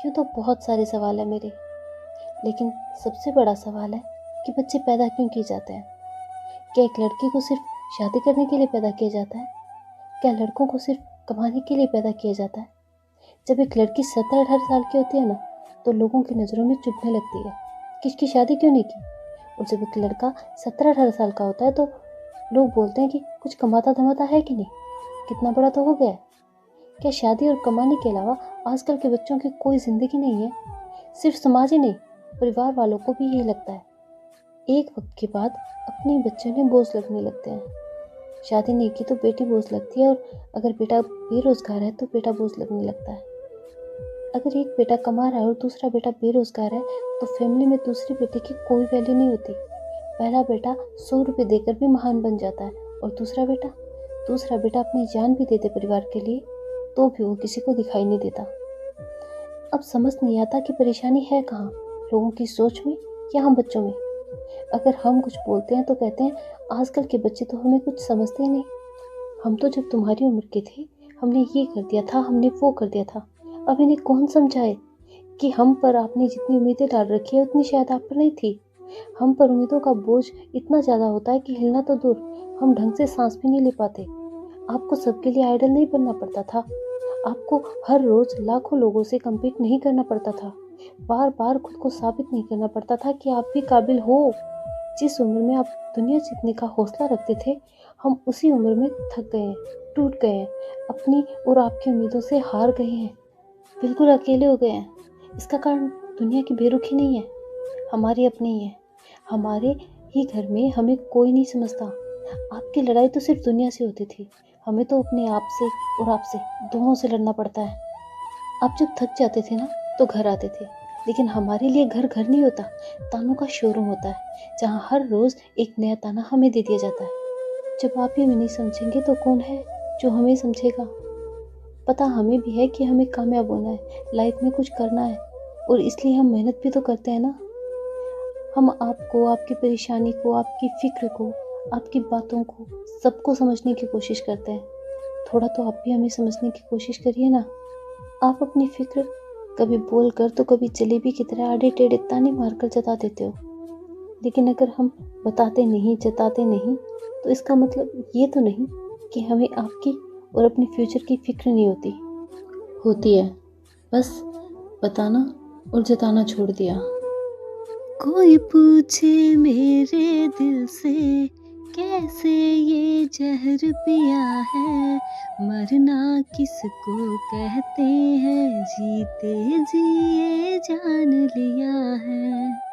यूँ तो बहुत सारे सवाल हैं मेरे, लेकिन सबसे बड़ा सवाल है कि बच्चे पैदा क्यों किए जाते हैं? क्या एक लड़की को सिर्फ शादी करने के लिए पैदा किया जाता है? क्या लड़कों को सिर्फ कमाने के लिए पैदा किया जाता है? जब एक लड़की 17-18 साल की होती है ना, तो लोगों की नज़रों में चुभने लगती है कि इसकी शादी क्यों नहीं की। और जब एक लड़का 17-18 साल का होता है तो लोग बोलते हैं कि कुछ कमाता धमाता है कि नहीं, कितना बड़ा तो हो गया है। क्या शादी और कमाने के अलावा आजकल के बच्चों की कोई ज़िंदगी नहीं है? सिर्फ समाज ही नहीं, परिवार वालों को भी यही लगता है। एक वक्त के बाद अपने बच्चों में बोझ लगने लगते हैं। शादी नहीं की तो बेटी बोझ लगती है, और अगर बेटा बेरोजगार है तो बेटा बोझ लगने लगता है। अगर एक बेटा कमा रहा है और दूसरा बेटा बेरोजगार है तो फैमिली में दूसरे बेटे की कोई वैल्यू नहीं होती। पहला बेटा 100 रुपये देकर भी महान बन जाता है, और दूसरा बेटा अपनी जान भी दे दे परिवार के लिए तो भी वो किसी को दिखाई नहीं देता। अब समझ नहीं आता कि परेशानी है कहाँ, लोगों की सोच में या हम बच्चों में। अगर हम कुछ बोलते हैं तो कहते हैं आजकल के बच्चे तो हमें कुछ समझते ही नहीं। हम तो जब तुम्हारी उम्र के थे हमने ये कर दिया था, हमने वो कर दिया था। अब इन्हें कौन समझाए कि हम पर आपने जितनी उम्मीदें डाल रखी है उतनी शायद आप पर नहीं थी। हम पर उम्मीदों का बोझ इतना ज़्यादा होता है कि हिलना तो दूर, हम ढंग से सांस भी नहीं ले पाते। आपको सबके लिए आइडल नहीं बनना पड़ता था। आपको हर रोज लाखों लोगों से कम्पीट नहीं करना पड़ता था। बार बार खुद को साबित नहीं करना पड़ता था कि आप भी काबिल हो। जिस उम्र में आप दुनिया जीतने का हौसला रखते थे, हम उसी उम्र में थक गए हैं, टूट गए हैं, अपनी और आपकी उम्मीदों से हार गए हैं, बिल्कुल अकेले हो गए हैं। इसका कारण दुनिया की बेरुखी नहीं है, हमारी अपनी ही है। हमारे ही घर में हमें कोई नहीं समझता। आपकी लड़ाई तो सिर्फ दुनिया से होती थी, हमें तो अपने आप से और आपसे दोनों से लड़ना पड़ता है। आप जब थक जाते थे ना तो घर आते थे, लेकिन हमारे लिए घर घर नहीं होता, तानों का शोरूम होता है, जहाँ हर रोज एक नया ताना हमें दे दिया जाता है। जब आप ही हमें नहीं समझेंगे तो कौन है जो हमें समझेगा? पता हमें भी है कि हमें कामयाब होना है, लाइफ में कुछ करना है, और इसलिए हम मेहनत भी तो करते हैं ना। हम आपको, आपकी परेशानी को, आपकी फिक्र को, आपकी बातों को, सबको समझने की कोशिश करते हैं। थोड़ा तो आप भी हमें समझने की कोशिश करिए ना। आप अपनी फिक्र कभी बोल कर तो कभी जलेबी की तरह आड़े टेढ़े ताने मारकर जता देते हो, लेकिन अगर हम बताते नहीं, जताते नहीं, तो इसका मतलब ये तो नहीं कि हमें आपकी और अपने फ्यूचर की फिक्र नहीं होती। होती है, बस बताना और जताना छोड़ दिया। कोई पूछे मेरे दिल से कैसे ये जहर पिया है, मरना किसको कहते हैं, जीते जिए जान लिया है।